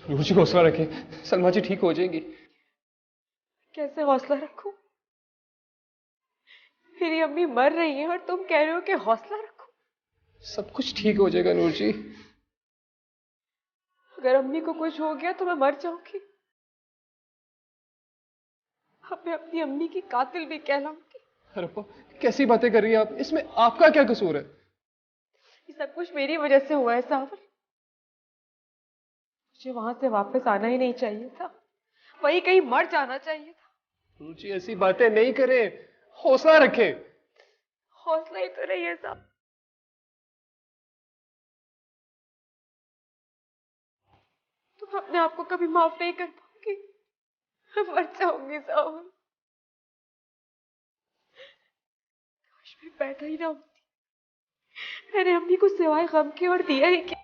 रुचि हौसला रखे, सलमा जी ठीक हो जाएंगी। कैसे हौसला रखूं? मेरी अम्मी मर रही है और तुम कह रहे हो कि हौसला रखो। सब कुछ ठीक हो जाएगा नूर जी। अगर अम्मी को कुछ हो गया तो मैं मर जाऊंगी। अब मैं अपनी अम्मी की कातिल भी कहलाऊंगी। अरे कैसी बातें कर रही हैं आप? इसमें आपका क्या कसूर है? ये सब कुछ मेरी वजह से हुआ है सावर। मुझे वहां से वापस आना ही नहीं चाहिए था, वही कहीं मर जाना चाहिए था। नूर जी ऐसी बातें नहीं करें, हौसला रखें। हौसला ही तो नहीं है साहब। तुम अपने आप को कभी माफ नहीं कर पाओगी। मैं मर जाऊंगी सावर। काश मैं पैदा ही ना होती। मैंने अम्मी को सिवाय गम के और दिया ही क्या।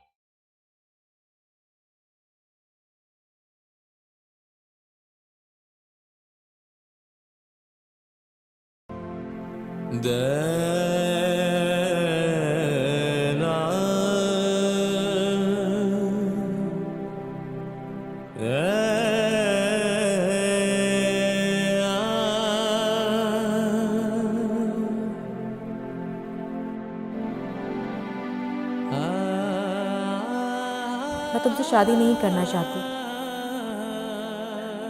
मैं तुमसे शादी नहीं करना चाहती।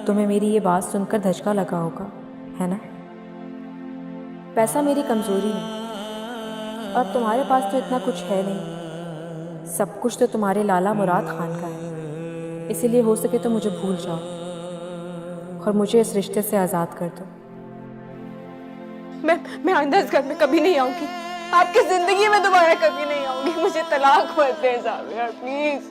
तुम्हें मेरी ये बात सुनकर धचका लगा होगा, है ना? पैसा मेरी कमजोरी है और तुम्हारे पास तो इतना कुछ है नहीं। सब कुछ तो तुम्हारे लाला मुराद खान का है। इसीलिए हो सके तो मुझे भूल जाओ और मुझे इस रिश्ते से आज़ाद कर दो। मैं आइंदा इस घर में कभी नहीं आऊंगी। आपकी जिंदगी में दोबारा कभी नहीं आऊंगी। मुझे तलाक मत दे साबिया, प्लीज।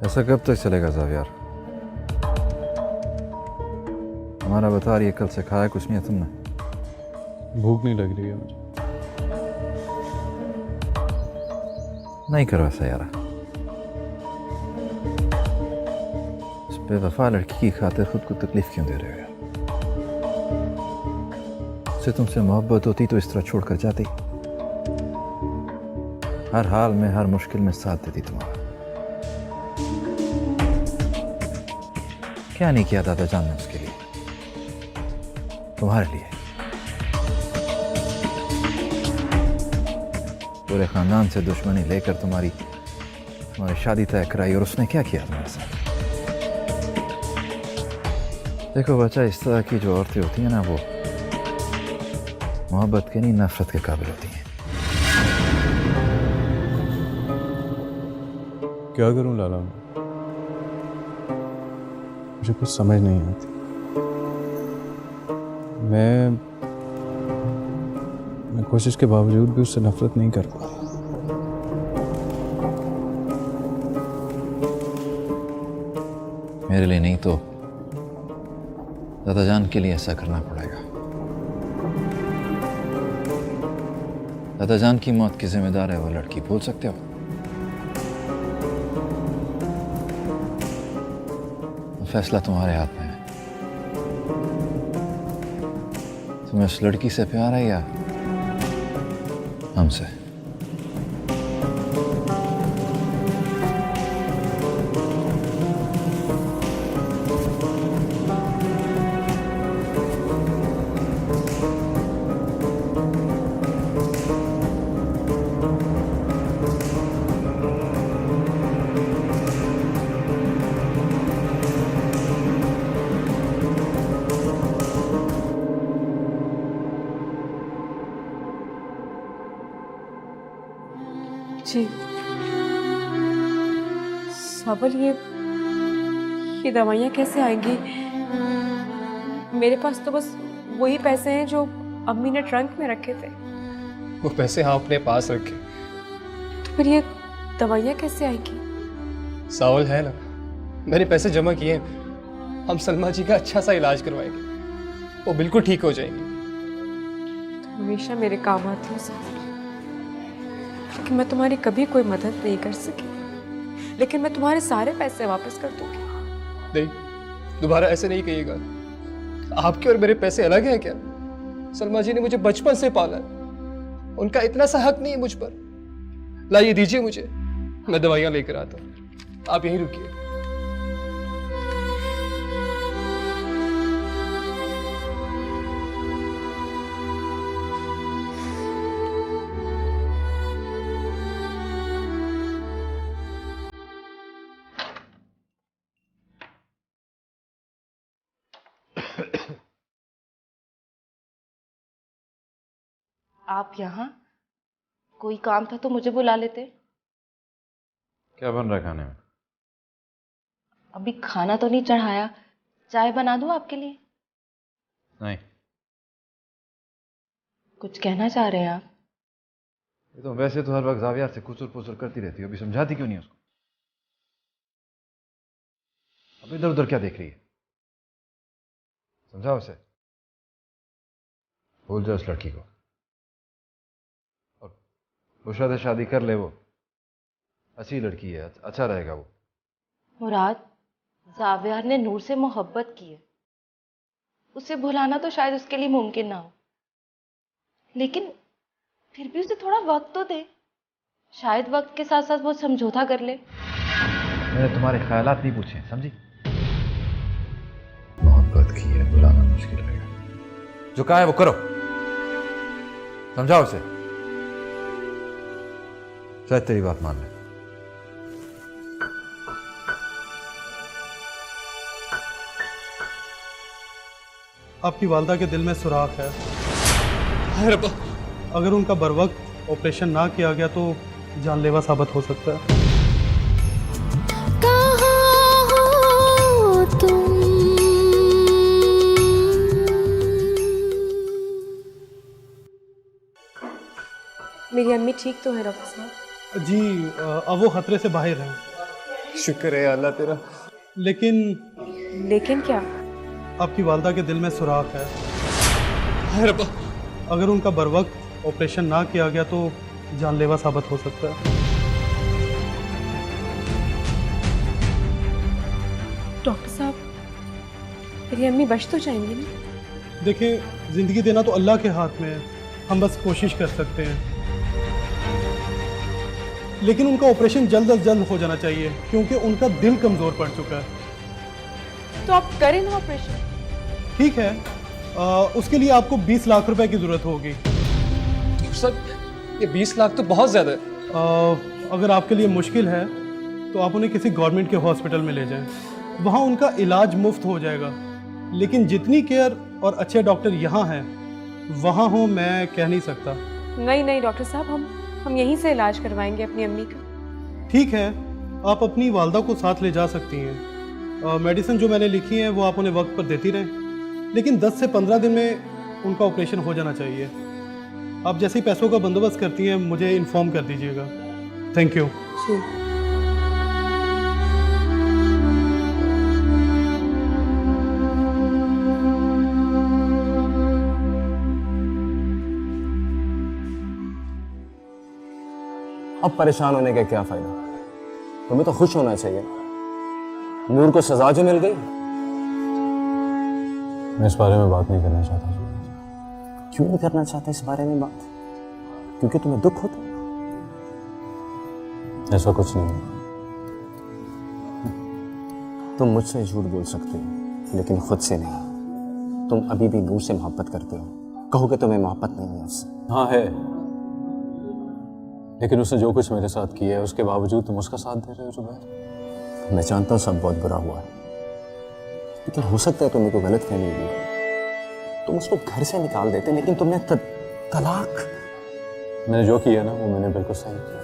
ऐसा कब तक चलेगा ज़ावियार? हमारा बता रही है, कल से खाया कुछ नहीं है तुमने? भूख नहीं लग रही है मुझे। नहीं करो ऐसा यार। उस बेवफा लड़की की खातिर खुद को तकलीफ क्यों दे रहे हो यार? उससे तुमसे मोहब्बत होती तो इस तरह छोड़कर जाती। हर हाल में हर मुश्किल में साथ देती तुम्हारा। क्या नहीं किया दादा जान ने उसके लिए, तुम्हारे लिए। पूरे खानदान से दुश्मनी लेकर तुम्हारी शादी तय कराई और उसने क्या किया तुम्हारे साथ? देखो बच्चा, इस तरह की जो औरतें होती हैं ना, वो मोहब्बत के नहीं नफरत के काबिल होती हैं। क्या करूं लाला? मुझे कुछ समझ नहीं आती। मैं कोशिश के बावजूद भी उससे नफरत नहीं कर पा रहा। मेरे लिए नहीं तो दादा जान के लिए ऐसा करना पड़ेगा। दादा जान की मौत की जिम्मेदार है वो लड़की, भूल सकते हो? फैसला तुम्हारे हाथ में है। तुम्हें उस लड़की से प्यार है या हमसे? जी सावल, ये दवाइयाँ कैसे आएंगी? मेरे पास तो बस वही पैसे हैं जो अम्मी ने ट्रंक में रखे थे। वो पैसे हाँ अपने पास रखे। तो फिर ये दवाइयाँ कैसे आएंगी? सावल है ना, मैंने पैसे जमा किए हैं। हम सलमा जी का अच्छा सा इलाज करवाएंगे, वो बिल्कुल ठीक हो जाएंगे। तो हमेशा मेरे काम आती हो सावल, लेकिन मैं तुम्हारी कभी कोई मदद नहीं कर सकी। लेकिन मैं तुम्हारे सारे पैसे वापस कर दूंगी। नहीं, दोबारा ऐसे नहीं कहिएगा। आपके और मेरे पैसे अलग हैं क्या? सलमा जी ने मुझे बचपन से पाला है, उनका इतना सा हक नहीं है मुझ पर। लाइए दीजिए मुझे, मैं दवाइयां लेकर आता हूँ, आप यहीं रुकिए। आप यहाँ? कोई काम था तो मुझे बुला लेते। क्या बन रहा है खाने में? अभी खाना तो नहीं चढ़ाया, चाय बना दूँ आपके लिए? नहीं। कुछ कहना चाह रहे हैं आप? ये तो वैसे तो हर वक्त जावियार से कुचुर पुचुर करती रहती है, अभी समझाती क्यों नहीं उसको? अब इधर उधर क्या देख रही है? समझाओ उसे, भूल जाओ उस लड़की को, और वो शायद शादी कर ले। वो अच्छी लड़की है, अच्छा रहेगा वो। मुराद, जावियार ने नूर से मोहब्बत की है, उसे भुलाना तो शायद उसके लिए मुमकिन ना हो, लेकिन फिर भी उसे थोड़ा वक्त तो दे, शायद वक्त के साथ साथ वो समझौता कर ले। मैंने तुम्हारे ख्यालात नहीं पूछे, समझी? मोहब्बत की है, बुलाना मुश्किल रहेगा। जो कहा है वो करो, समझाओ उसे, शायद तेरी बात मान ले। आपकी वालदा के दिल में सुराख है। हाय रब्बा, अगर उनका बरवक्त ऑपरेशन ना किया गया तो जानलेवा साबित हो सकता है। मेरी अम्मी ठीक तो है डॉक्टर साहब? जी, अब वो खतरे से बाहर हैं। शुक्र है अल्लाह तेरा। लेकिन क्या? आपकी वालदा के दिल में सुराख है। हाय रब्बा, अगर उनका बरवक्त ऑपरेशन ना किया गया तो जानलेवा साबित हो सकता है। डॉक्टर साहब, मेरी अम्मी बच तो जाएंगी ना? देखिए, ज़िंदगी देना तो अल्लाह के हाथ में है, हम बस कोशिश कर सकते हैं। लेकिन उनका ऑपरेशन जल्द अज जल्द हो जाना चाहिए क्योंकि उनका दिल कमज़ोर पड़ चुका है। तो आप करें ना ऑपरेशन। ठीक है, उसके लिए आपको 20 लाख रुपए की ज़रूरत होगी। सर, ये 20 लाख तो बहुत ज़्यादा है। अगर आपके लिए मुश्किल है तो आप उन्हें किसी गवर्नमेंट के हॉस्पिटल में ले जाएं, वहाँ उनका इलाज मुफ्त हो जाएगा। लेकिन जितनी केयर और अच्छे डॉक्टर यहाँ हैं वहाँ हो मैं कह नहीं सकता। नहीं डॉक्टर साहब, हम यहीं से इलाज करवाएंगे अपनी अम्मी का। ठीक है, आप अपनी वालदा को साथ ले जा सकती हैं। मेडिसिन जो मैंने लिखी है वो आप उन्हें वक्त पर देती रहें, लेकिन 10 से 15 दिन में उनका ऑपरेशन हो जाना चाहिए। आप जैसे ही पैसों का बंदोबस्त करती हैं मुझे इन्फॉर्म कर दीजिएगा। Thank you. अब परेशान होने का क्या फायदा? तुम्हें तो खुश होना चाहिए। नूर को सजा जो मिल गई। मैं इस बारे में बात नहीं करना चाहता। क्यों नहीं करना चाहते इस बारे में बात? क्योंकि तुम्हें दुख होता? ऐसा कुछ नहीं है। तुम मुझसे झूठ बोल सकते हो लेकिन खुद से नहीं। तुम अभी भी नूर से मोहब्बत करते हो। कहो कि तुम्हें मोहब्बत नहीं है उससे। हाँ है, लेकिन उसने जो कुछ मेरे साथ किया है उसके बावजूद तुम उसका साथ दे रहे हो जुबैर। मैं जानता हूँ सब बहुत बुरा हुआ है, लेकिन हो सकता है तुम्हें कोई गलत फहमी हुई। तुम उसको घर से निकाल देते, लेकिन तुमने तलाक। मैंने जो किया ना वो मैंने बिल्कुल सही किया,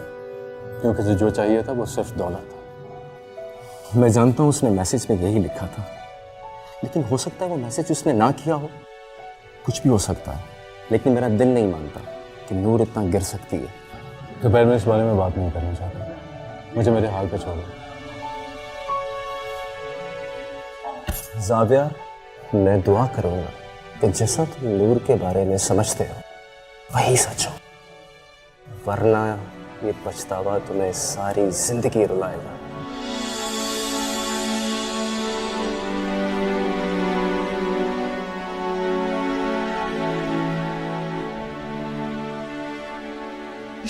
क्योंकि उसे जो चाहिए था वो सिर्फ दौलत था। मैं जानता हूँ उसने मैसेज में यही लिखा था, लेकिन हो सकता है वो मैसेज उसने ना किया हो। कुछ भी हो सकता है, लेकिन मेरा दिल नहीं मानता कि नूर इतना गिर सकती है। दोपहर में इस बारे में बात नहीं करना चाहता। मुझे मेरे हाल पे छोड़ो। जाविया, मैं दुआ करूंगा कि जैसा तुम नूर के बारे में समझते हो वही सच हो, वरना ये पछतावा तुम्हें सारी जिंदगी रुलाएगा।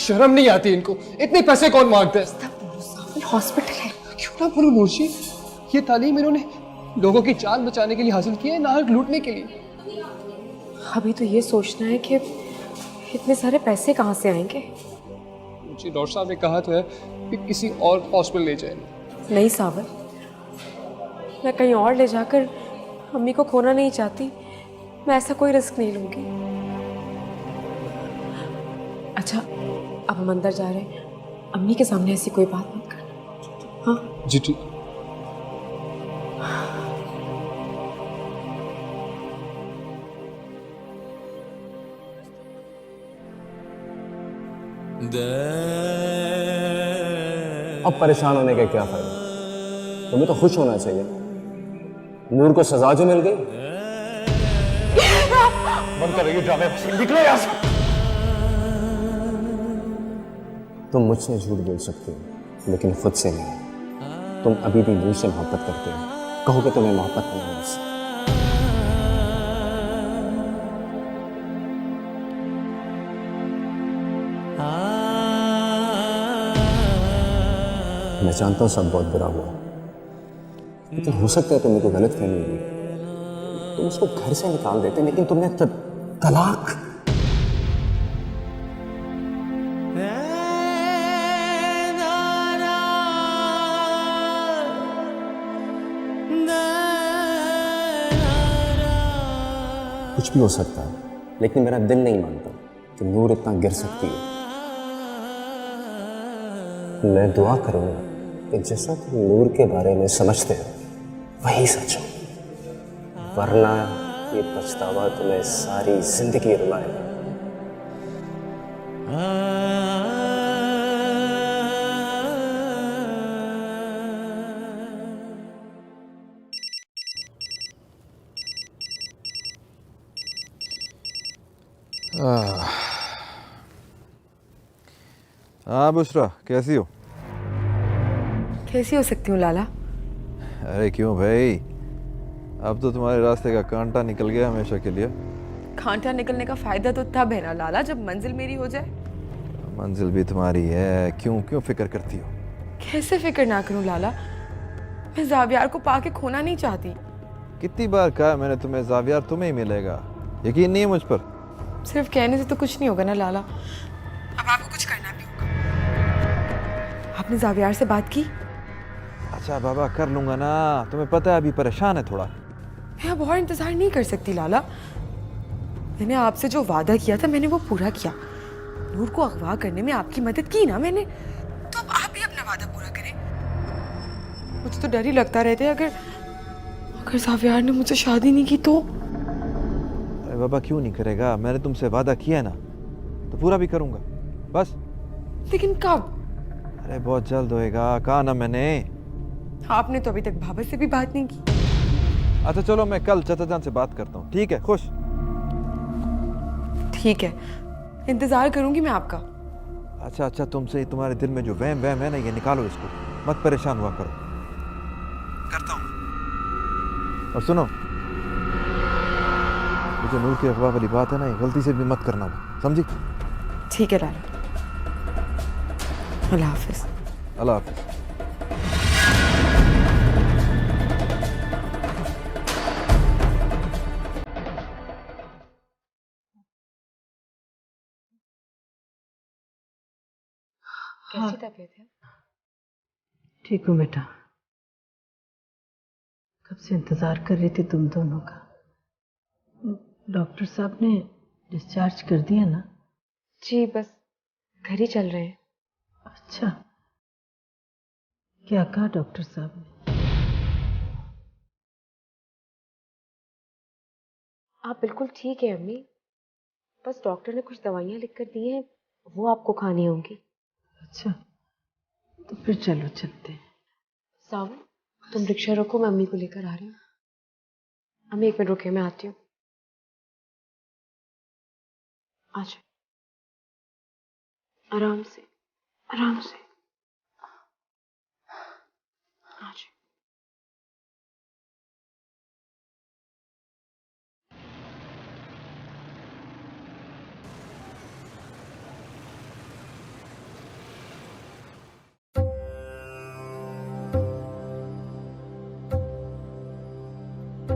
शर्म नहीं आती इनको? इतने पैसे कौन मांगता है? हॉस्पिटल है। क्यों ना बोलूं नूरजी, ये तालीम इन्होंने लोगों की जान बचाने के लिए हासिल की है, ना लूटने के लिए। अभी तो ये सोचना है कि इतने सारे पैसे कहाँ से आएंगे। मुझे डॉक्टर साहब ने कहा तो है कि किसी और हॉस्पिटल ले जाए। नहीं सावर, मैं कहीं और ले जाकर अम्मी को खोना नहीं चाहती। मैं ऐसा कोई रिस्क नहीं लूंगी। अच्छा, अब हम अंदर जा रहे हैं, अम्मी के सामने ऐसी कोई बात मत करना। हाँ जी ठीक। अब परेशान होने का क्या फायदा? तुम्हें तो खुश होना चाहिए। नूर को सजा जो मिल गई। बंद करो ये ड्रामे, निकलो यहाँ से। तुम मुझसे झूठ बोल सकते हो लेकिन खुद से नहीं। तुम अभी भी नूर से मोहब्बत करते हो। कहो कि तुम्हें मोहब्बत नहीं है मुझसे। मैं जानता हूँ सब बहुत बुरा हुआ, लेकिन हो सकता है तुम्हें कोई गलत फहमी हुई। तुम उसको घर से निकाल देते, लेकिन तुमने तलाक। कुछ भी हो सकता है, लेकिन मेरा दिल नहीं मानता कि नूर इतना गिर सकती है। मैं दुआ करूंगा कि जैसा तुम नूर के बारे में समझते हो वही सच हो, वरना ये पछतावा तुम्हें सारी जिंदगी रुलाएगा। हाँ बुशरा, कैसी हो? कैसी हो सकती हूँ लाला? अरे क्यों भाई, अब तो तुम्हारे रास्ते का कांटा निकल गया हमेशा के लिए। कांटा निकलने का फायदा तो तब है ना लाला, जब मंजिल मेरी हो जाए। मंजिल भी तुम्हारी है, क्यों क्यों फिक्र करती हो? कैसे फिक्र ना करूँ लाला, मैं जावियार को पाके खोना नहीं चाहती। कितनी बार कहा मैंने तुम्हें, जावियार तुम्हें ही मिलेगा। यकीन नहीं है मुझ पर? सिर्फ कहने से तो कुछ नहीं होगा ना लाला, अब आपको कुछ करना भी होगा। आपने जावियार से बात की? अच्छा बाबा, कर लूंगा ना। तुम्हें पता है अभी परेशान है थोड़ा। मैं अब और इंतजार नहीं कर सकती लाला। मैंने आपसे जो वादा किया था मैंने वो पूरा किया। नूर को अगवा करने में आपकी मदद की ना मैंने, तो अब आप भी अपना वादा पूरा करें। मुझे तो डर ही लगता रहता है, अगर जावियार ने मुझसे शादी नहीं की तो। अरे बाबा क्यों नहीं करेगा, मैंने तुमसे वादा किया है ना, तो पूरा भी करूंगा बस। लेकिन कब? अरे बहुत जल्द होएगा, कहा ना मैंने। आपने तो अभी तक बाबा से भी बात नहीं की। अच्छा चलो, मैं कल चाचा जान से बात करता हूँ, ठीक है? खुश? ठीक है, इंतजार करूंगी मैं आपका। अच्छा अच्छा, तुमसे तुम्हारे दिल में जो वहम वहम है ना, ये निकालो इसको, मत परेशान हुआ करो। करता हूँ। और सुनो, ये जो नूर की अफवाह वाली बात है ना, ये गलती से भी मत करना, समझी? ठीक है लाला, अल्लाह हाफिज। अल्लाह हाफिज। कैसी तबीयत है? ठीक हूँ बेटा, कब से इंतजार कर रही थी तुम दोनों का। डॉक्टर साहब ने डिस्चार्ज कर दिया ना? जी बस घर ही चल रहे हैं। अच्छा, क्या कहा डॉक्टर साहब ने? आप बिल्कुल ठीक है अम्मी, बस डॉक्टर ने कुछ दवाइयाँ लिख कर दी हैं, वो आपको खानी होंगी। अच्छा, तो फिर चलो चलते हैं। सावन, तुम रिक्शा रोको, मैं अम्मी को लेकर आ रही हूँ। अम्मी एक मिनट रुके, मैं आती हूँ। अच्छा, आराम से आराम से। अच्छा।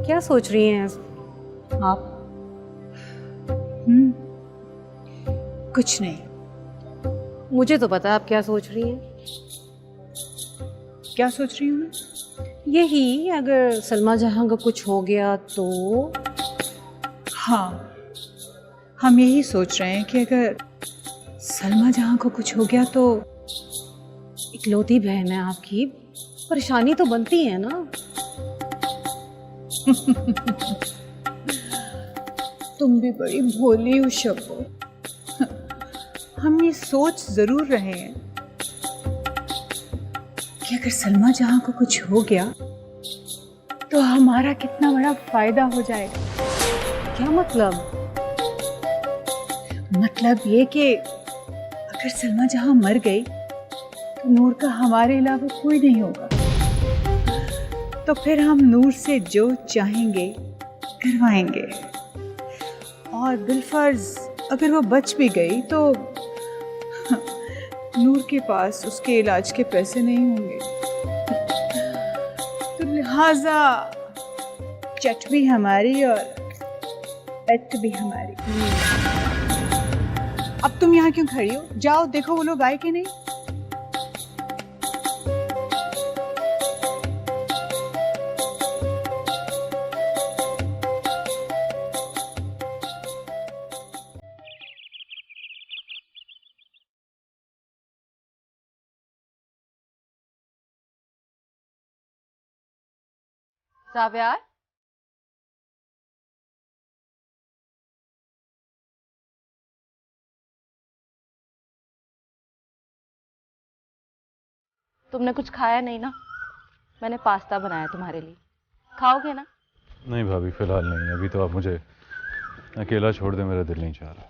क्या सोच रही हैं आप? कुछ नहीं। मुझे तो पता है आप क्या सोच रही हैं। क्या सोच रही हूँ मैं? यही, अगर सलमा जहां का कुछ हो गया तो। हाँ, हम यही सोच रहे हैं कि अगर सलमा जहां को कुछ हो गया तो। इकलौती बहन है आपकी, परेशानी तो बनती है ना। तुम भी बड़ी भोली हो शब्बो। हम ये सोच जरूर रहे हैं कि अगर सलमा जहां को कुछ हो गया तो हमारा कितना बड़ा फायदा हो जाएगा। क्या मतलब? मतलब ये कि अगर सलमा जहां मर गई तो नूर का हमारे अलावा कोई नहीं होगा। तो फिर हम नूर से जो चाहेंगे करवाएंगे। और बिलफर्ज अगर वो बच भी गई तो नूर के पास उसके इलाज के पैसे नहीं होंगे। तो लिहाजा चट भी हमारी और पेट भी हमारी। अब तुम यहाँ क्यों खड़ी हो? जाओ देखो वो लोग आए कि नहीं। जावियार, तुमने कुछ खाया नहीं ना? मैंने पास्ता बनाया तुम्हारे लिए, खाओगे ना? नहीं भाभी, फिलहाल नहीं। अभी तो आप मुझे अकेला छोड़ दे, मेरा दिल नहीं चाह रहा।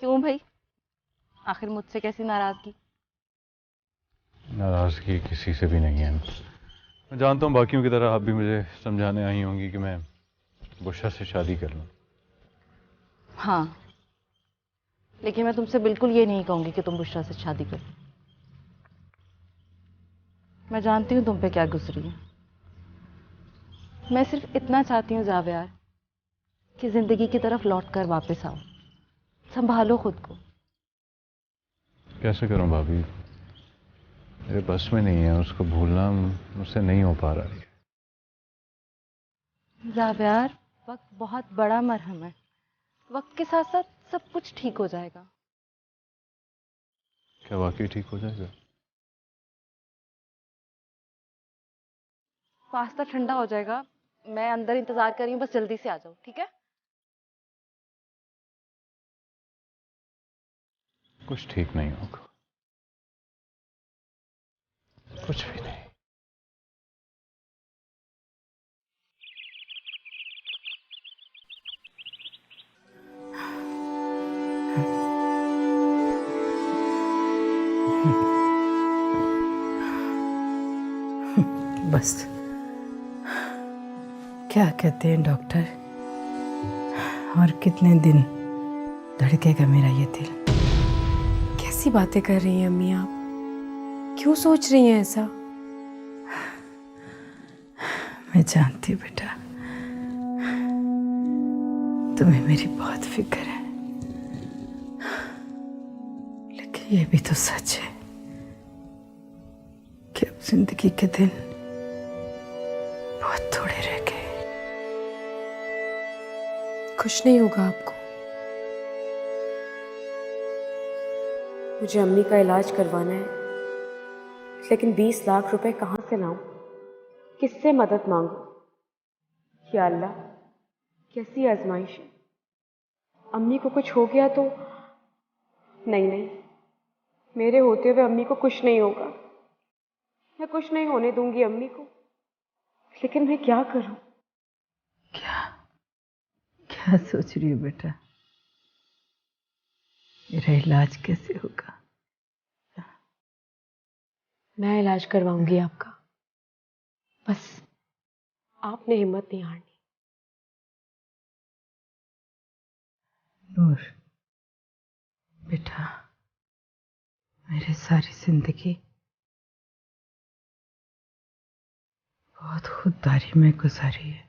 क्यों भाई, आखिर मुझसे कैसी नाराजगी? नाराजगी किसी से भी नहीं है। मैं जानता हूँ बाकियों की तरह आप भी मुझे समझाने आई होंगी कि मैं बुशरा से शादी कर लूँ। हाँ, लेकिन मैं तुमसे बिल्कुल ये नहीं कहूंगी कि तुम बुशरा से शादी करो। मैं जानती हूँ तुम पे क्या गुजरी है। मैं सिर्फ इतना चाहती हूँ जावियार कि जिंदगी की तरफ लौट कर वापस आओ। संभालो खुद को। कैसे करूँ भाभी, मेरे बस में नहीं है। उसको भूलना मुझसे नहीं हो पा रहा है। जावियार, वक्त बहुत बड़ा मरहम है। वक्त के साथ साथ सब कुछ ठीक हो जाएगा। क्या वाकई ठीक हो जाएगा? पास्ता ठंडा हो जाएगा, मैं अंदर इंतजार कर रही हूँ, बस जल्दी से आ जाओ, ठीक है? कुछ ठीक नहीं होगा, कुछ भी नहीं। बस क्या कहते हैं डॉक्टर, और कितने दिन धड़केगा मेरा ये दिल? कैसी बातें कर रही हैं अम्मी आप? क्यों सोच रही हैं ऐसा? मैं जानती हूँ बेटा, तुम्हें मेरी बहुत फिक्र है, लेकिन ये भी तो सच है कि अब जिंदगी के दिन बहुत थोड़े रह गए। कुछ नहीं होगा आपको। मुझे अम्मी का इलाज करवाना है, लेकिन 20 लाख रुपए कहाँ से लाऊं? किससे मदद मांगू? या अल्लाह, कैसी आजमाइश है। अम्मी को कुछ हो गया तो? नहीं नहीं, मेरे होते हुए अम्मी को कुछ नहीं होगा। मैं कुछ नहीं होने दूंगी अम्मी को, लेकिन मैं क्या करूं? क्या सोच रही हो बेटा? मेरा इलाज कैसे होगा? मैं इलाज करवाऊंगी आपका, बस आपने हिम्मत नहीं हारनी। नूर बेटा, मेरी सारी जिंदगी बहुत खुददारी में गुजारी है।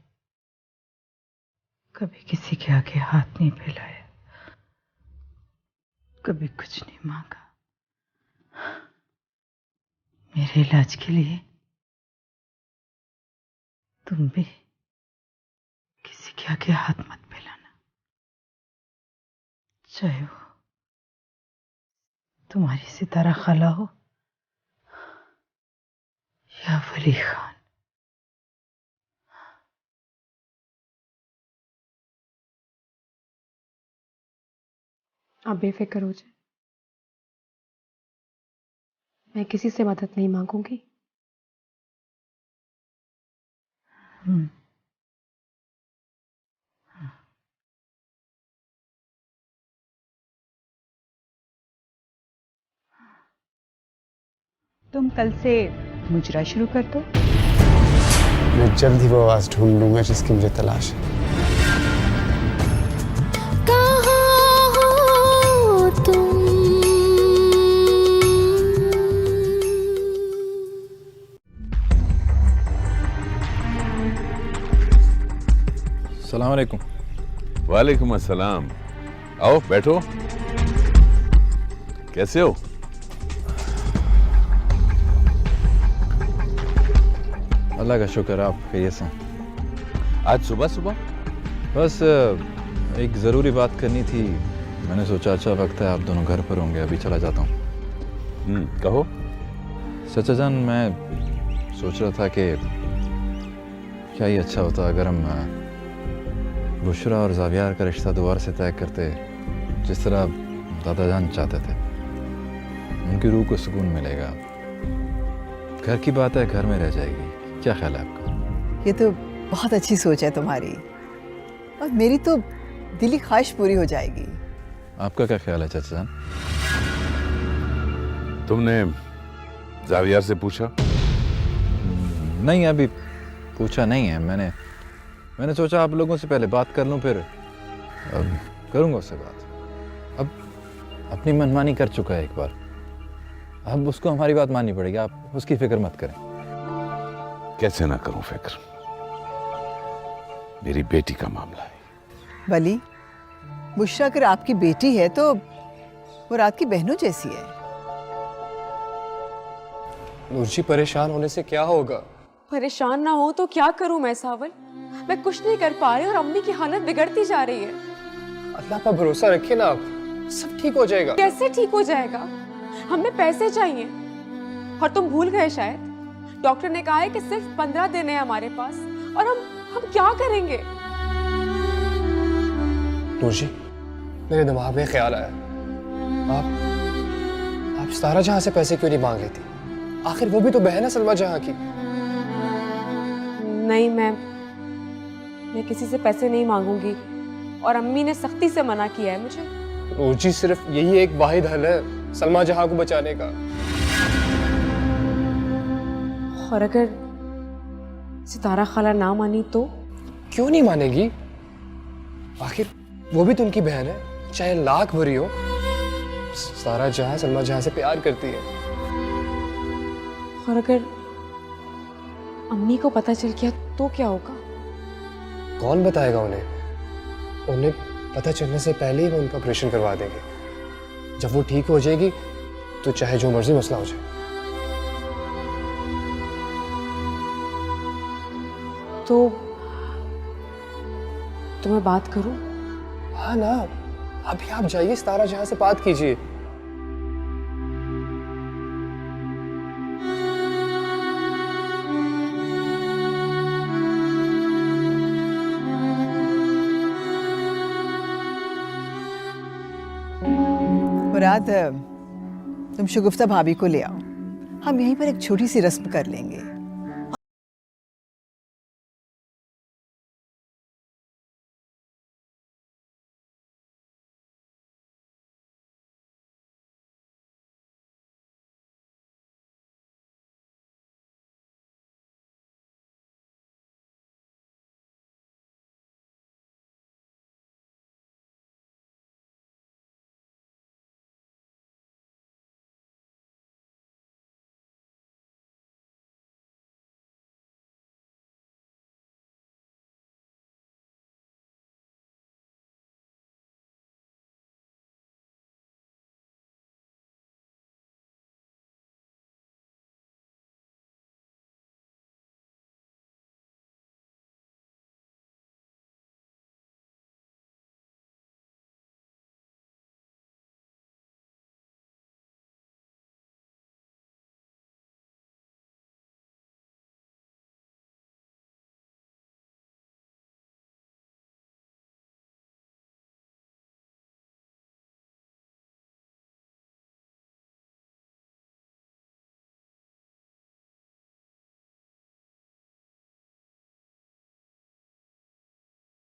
कभी किसी के आगे हाथ नहीं फैलाया, कभी कुछ नहीं मांगा। मेरे इलाज के लिए तुम भी किसी के आगे हाथ मत फैलाना, चाहे वो तुम्हारी सितारा खाला हो या वली खान। आप बेफिक्र हो जाए, मैं किसी से मदद नहीं मांगूंगी। तुम कल से मुजरा शुरू कर दो। मैं जल्द ही वो आवाज़ ढूंढ लूंगा जिसकी मुझे तलाश है। सलाम अलैकुम। वालेकुम अस्सलाम। आओ बैठो। कैसे हो? अल्लाह का शुक्र, आप खैरियत से? आज सुबह सुबह? बस एक ज़रूरी बात करनी थी, मैंने सोचा अच्छा वक्त है, आप दोनों घर पर होंगे, अभी चला जाता हूँ। कहो। चाचा जान, मैं सोच रहा था कि क्या ही अच्छा होता अगर हम बुशरा और जावियार का रिश्ता दोबारा से तय करते, जिस तरह दादा जान चाहते थे। उनकी रूह को सुकून मिलेगा। घर की बात है, घर में रह जाएगी। क्या ख्याल है आपका? ये तो बहुत अच्छी सोच है तुम्हारी, और मेरी तो दिली ख्वाहिश पूरी हो जाएगी। आपका क्या ख्याल है चाचा जान? तुमने जावियार से पूछा? नहीं, अभी पूछा नहीं है। मैंने सोचा आप लोगों से पहले बात कर लूं, फिर करूंगा उससे बात। अब अपनी मनमानी कर चुका है एक बार, अब उसको हमारी बात माननी पड़ेगी। आप उसकी फिक्र मत करें। कैसे ना करूं फिक्र, मेरी बेटी का मामला है। वली, बुशरा अगर आपकी बेटी है तो वो रात की बहनों जैसी है। नूर जी, परेशान होने से क्या होगा? परेशान ना हो तो क्या करूं मैं सावल? मैं कुछ नहीं कर पा रही और अम्मी की हालत बिगड़ती जा रही है। अल्लाह पर भरोसा रखिए ना आप, सब ठीक हो जाएगा। कैसे ठीक हो जाएगा? हमें पैसे चाहिए और तुम भूल गए शायद। डॉक्टर ने कहा है कि सिर्फ 15 दिन है हमारे पास, और हम क्या करेंगे? नूर जी, मेरे दिमाग में ख्याल आया, आप सारा जहां से पैसे क्यों नहीं मांग लेती? आखिर वो भी तो बहन है सलमा जहां की। नहीं, मैं किसी से पैसे नहीं मांगूंगी, और अम्मी ने सख्ती से मना किया है मुझे। नूर जी, सिर्फ यही एक वाहिद हल है सलमा जहां को बचाने का। और अगर सितारा खाला ना मानी तो? क्यों नहीं मानेगी? आखिर वो भी तो उनकी बहन है, चाहे लाख बुरी हो। सारा जहां सलमा जहां से प्यार करती है। और अगर अम्मी को पता चल गया तो क्या होगा? कौन बताएगा उन्हें? उन्हें पता चलने से पहले ही वो उनका ऑपरेशन करवा देंगे। जब वो ठीक हो जाएगी तो चाहे जो मर्जी मसला हो जाए। तो मैं बात करूं? हाँ ना, अभी आप जाइए, सितारा जहां से बात कीजिए। मुराद, तुम शगुफ्ता भाभी को ले आओ, हम यहीं पर एक छोटी सी रस्म कर लेंगे।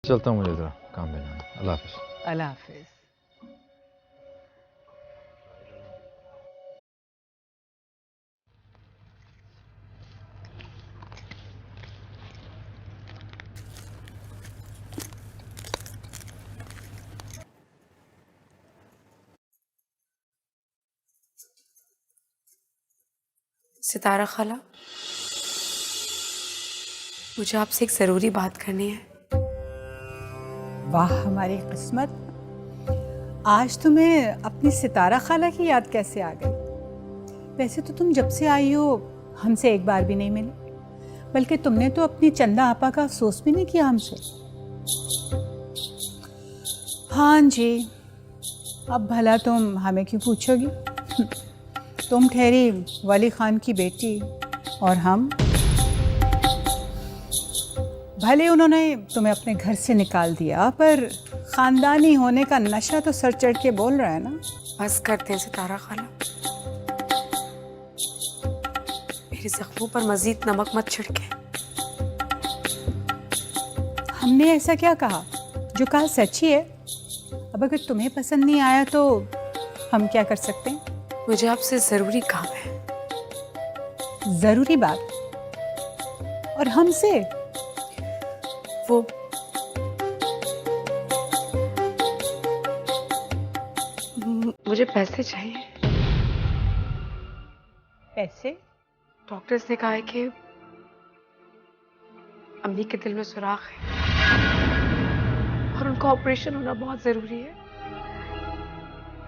चलता हूँ, मुझे ज़रा काम पे जाना है। अल्लाह हाफिज़। अल्लाह हाफिज। सितारा खाला, मुझे आपसे एक ज़रूरी बात करनी है। वाह हमारी किस्मत, आज तुम्हें अपनी सितारा खाला की याद कैसे आ गई? वैसे तो तुम जब से आई हो हमसे एक बार भी नहीं मिले, बल्कि तुमने तो अपनी चंदा आपा का अफसोस भी नहीं किया हमसे। हाँ जी, अब भला तुम हमें क्यों पूछोगी? तुम ठहरी वली खान की बेटी और हम, भले उन्होंने तुम्हें अपने घर से निकाल दिया, पर खानदानी होने का नशा तो सर चढ़ के बोल रहा है ना। बस करते हैं सितारा खाला, मेरे जख्मों पर मजीद नमक मत छिड़के। हमने ऐसा क्या कहा? जो कहा सच ही है। अब अगर तुम्हें पसंद नहीं आया तो हम क्या कर सकते हैं? मुझे आपसे ज़रूरी काम है। ज़रूरी बात? और हमसे? वो मुझे पैसे चाहिए। पैसे? डॉक्टर्स ने कहा है कि अम्मी के दिल में सुराख है और उनका ऑपरेशन होना बहुत ज़रूरी है।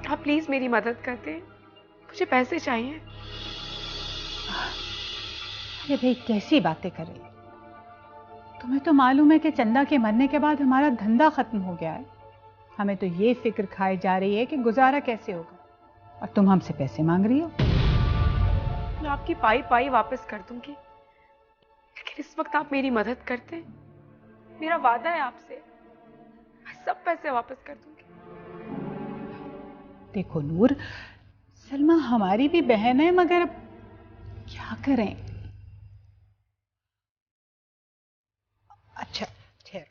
आप प्लीज़ मेरी मदद कर दें, मुझे पैसे चाहिए। अरे भाई कैसी बातें कर रही? तुम्हें तो मालूम है कि चंदा के मरने के बाद हमारा धंधा खत्म हो गया है। हमें तो ये फिक्र खाई जा रही है कि गुजारा कैसे होगा, और तुम हमसे पैसे मांग रही हो। मैं आपकी पाई पाई वापस कर दूंगी, लेकिन इस वक्त आप मेरी मदद करते, मेरा वादा है आपसे, मैं सब पैसे वापस कर दूंगी। देखो नूर, सलमा हमारी भी बहन है, मगर अब क्या करें? अच्छा ठहर,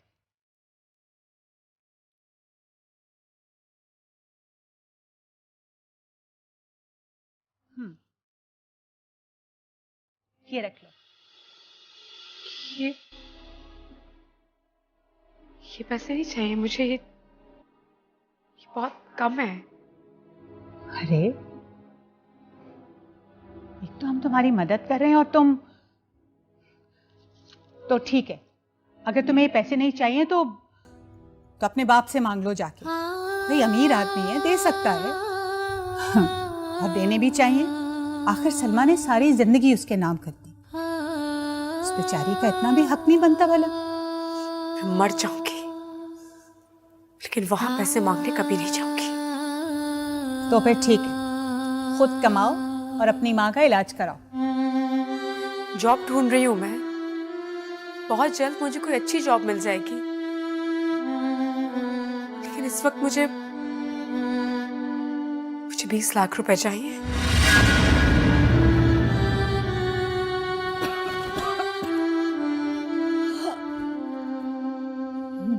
ये रख लो। ये पैसे नहीं चाहिए मुझे, ये बहुत कम है। अरे एक तो हम तुम्हारी मदद कर रहे हैं और तुम तो ठीक है, अगर तुम्हें ये पैसे नहीं चाहिए तो अपने बाप से मांग लो जाके। भाई अमीर आदमी है, दे सकता है। और देने भी चाहिए, आखिर सलमा ने सारी जिंदगी उसके नाम कर दी। उस बेचारी का इतना भी हक नहीं बनता भला। मैं मर जाऊंगी, लेकिन वहां पैसे मांगने कभी नहीं जाऊंगी। तो फिर ठीक है, खुद कमाओ और अपनी माँ का इलाज कराओ। जॉब ढूंढ रही हूँ मैं, बहुत जल्द मुझे कोई अच्छी जॉब मिल जाएगी, लेकिन इस वक्त मुझे 20 लाख रुपए चाहिए।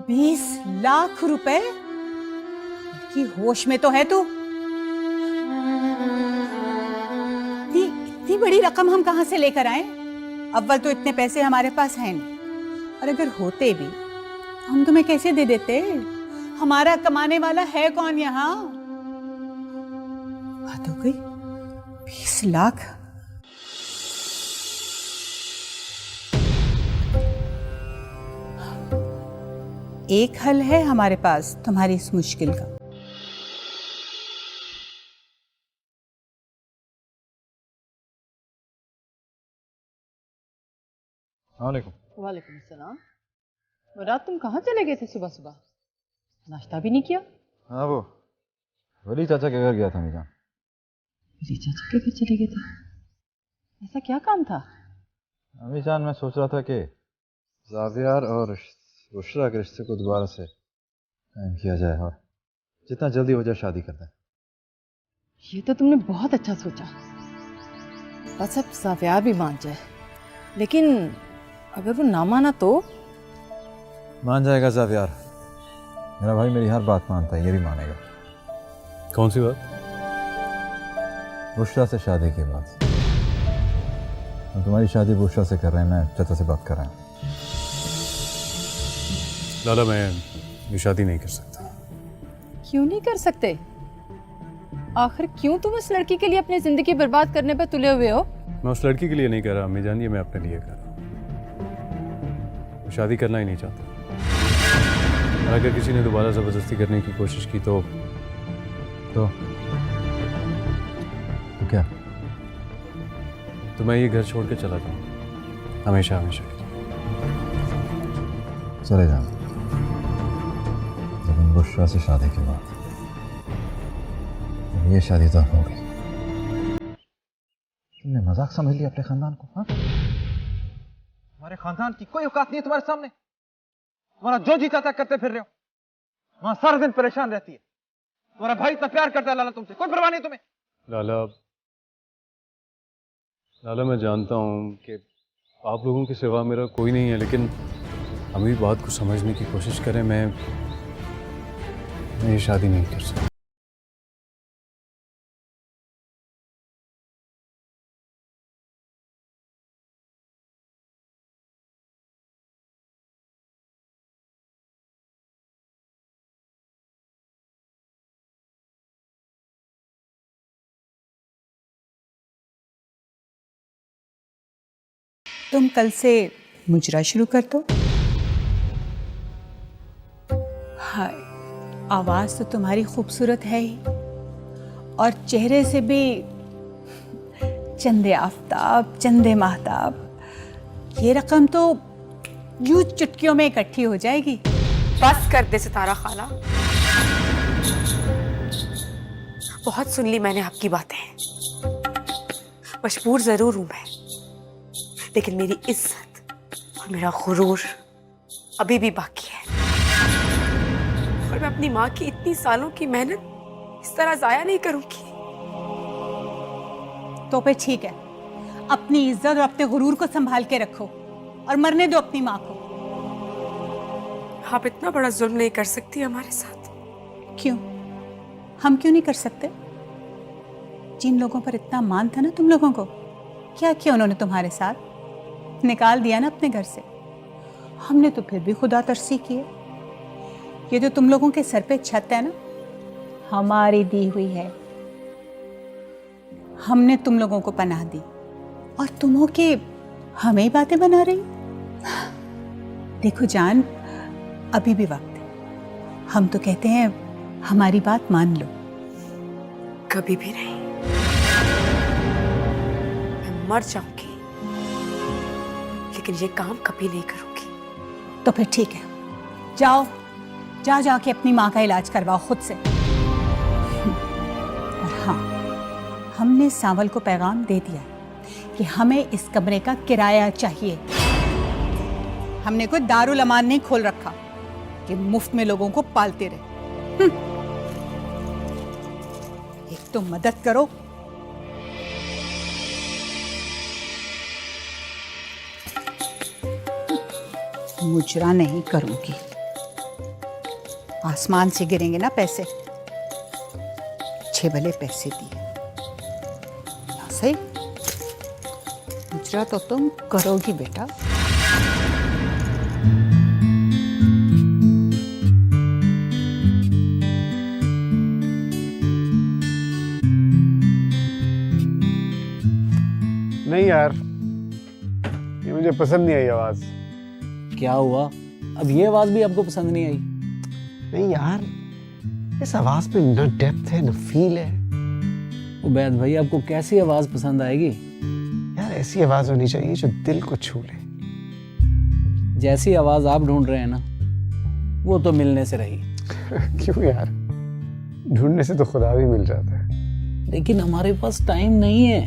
₹20 लाख? कि होश में तो है तू? इतनी बड़ी रकम हम कहां से लेकर आए? अव्वल तो इतने पैसे हमारे पास हैं नहीं, और अगर होते भी हम तुम्हें कैसे दे देते? हमारा कमाने वाला है कौन यहाँ? बात हो गई। 20 लाख? एक हल है हमारे पास तुम्हारी इस मुश्किल का। वालेकुम। वालेकुम सलाम। मुराद, तुम कहाँ चले गए थे सुबह सुबह? नाश्ता भी नहीं किया? हाँ, वो वली चाचा के घर गया था मीजान। जी चाचा के घर चले गए थे? ऐसा क्या काम था? अम्मी जान, मैं सोच रहा था कि जावियार और बुशरा के रिश्ते को दोबारा से कायम किया जाए और जितना जल्दी हो जाए शादी करते हैं। ये तो तुमने बहुत अच्छा सोचा। बस अब जावियार भी मान जाए, लेकिन अगर वो ना माना तो? मान जाएगा जावियार। मेरा भाई मेरी हर बात मानता है, ये भी मानेगा। कौन सी बात? बुशरा से शादी की बात। हम तुम्हारी शादी बुशरा से कर रहे हैं, मैं चाचा से बात कर रहा हूँ। लाला, मैं ये शादी नहीं कर सकता। क्यों नहीं कर सकते? आखिर क्यों तुम उस लड़की के लिए अपनी जिंदगी बर्बाद करने पर तुले हुए हो? मैं उस लड़की के लिए नहीं कर रहा अम्मी जान, ये मैं अपने लिए कर रहा हूँ। शादी करना ही नहीं चाहता। और अगर किसी ने दोबारा ज़बरदस्ती करने की कोशिश की तो क्या? तो मैं ये घर छोड़ के चला जाऊँ, हमेशा हमेशा। चले जाओ, लेकिन बुशरा से शादी के बाद। ये शादी तो हो गई। तुमने मजाक समझ लिया अपने खानदान को? हाँ, हमारे खानदान की कोई औकात नहीं है तुम्हारे सामने। तुम्हारा जो जी चाहता करते फिर रहे हो। वहां सारा दिन परेशान रहती है। तुम्हारा भाई इतना प्यार करता है लाला तुमसे, कोई परवाह नहीं तुम्हें। लाला, मैं जानता हूँ कि आप लोगों के सिवा मेरा कोई नहीं है, लेकिन हम भी बात को समझने की कोशिश करें। मैं ये शादी नहीं कर सकता। तुम कल से मुजरा शुरू कर दो। हाय, आवाज़ तो तुम्हारी खूबसूरत है ही, और चेहरे से भी चंदे आफताब, चंदे महताब। ये रकम तो यूं चुटकियों में इकट्ठी हो जाएगी। बस कर दे सितारा खाला, बहुत सुन ली मैंने आपकी बातें। मजबूर जरूर हूं मैं, लेकिन मेरी इज्जत और मेरा गुरूर अभी भी बाकी है। और मैं अपनी माँ की इतनी सालों की मेहनत इस तरह जाया नहीं करूंगी। तो फिर ठीक है, अपनी इज्जत और अपने गुरूर को संभाल के रखो और मरने दो अपनी माँ को। आप इतना बड़ा जुल्म नहीं कर सकती हमारे साथ। क्यों? हम क्यों नहीं कर सकते? जिन लोगों पर इतना मान था ना तुम लोगों को, क्या किया उन्होंने तुम्हारे साथ? निकाल दिया ना अपने घर से। हमने तो फिर भी खुदा तरसी किए। ये जो तुम लोगों के सर पे छत है ना, हमारी दी हुई है। हमने तुम लोगों को पनाह दी, और तुम हो के हमें ही बातें बना रही। देखो जान, अभी भी वक्त है। हम तो कहते हैं हमारी बात मान लो। कभी भी नहीं। मैं मर जाऊंगी, लेकिन ये काम कभी नहीं करूंगी। तो फिर ठीक है, जाओ जाके अपनी माँ का इलाज करवाओ खुद से। और हाँ, हमने सांवल को पैगाम दे दिया कि हमें इस कमरे का किराया चाहिए। हमने कोई दारुल अमान नहीं खोल रखा कि मुफ्त में लोगों को पालते रहे। एक तो मदद करो। मुजरा नहीं करूंगी। आसमान से गिरेंगे ना पैसे, अच्छे भले पैसे दिए। सही, मुजरा तो तुम करोगी बेटा। नहीं यार, ये मुझे पसंद नहीं आई आवाज। क्या हुआ? अब ये आवाज भी आपको पसंद नहीं आई? नहीं यार, इस आवाज में न डेप्थ है न फील है। उबैद भाई, आपको कैसी आवाज पसंद आएगी? यार ऐसी आवाज होनी चाहिए जो दिल को छू ले। जैसी आवाज आप ढूंढ रहे हैं ना, वो तो मिलने से रही। क्यों यार, ढूंढने से तो खुदा भी मिल जाता है। लेकिन हमारे पास टाइम नहीं है।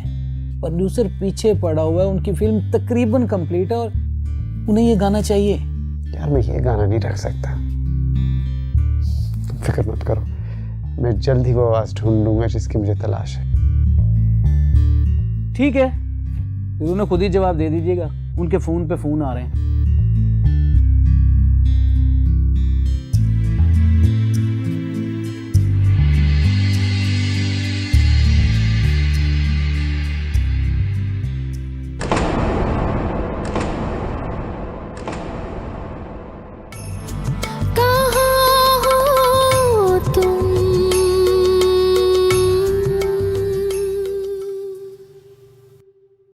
प्रोड्यूसर पीछे पड़ा हुआ है, उनकी फिल्म तकरीबन कंप्लीट है और उन्हें ये गाना चाहिए। यार मैं ये गाना नहीं रख सकता। तुम फिक्र मत करो, मैं जल्द ही वो आवाज ढूंढ लूंगा जिसकी मुझे तलाश है। ठीक है, फिर उन्हें खुद ही जवाब दे दीजिएगा। उनके फोन पे फोन आ रहे हैं।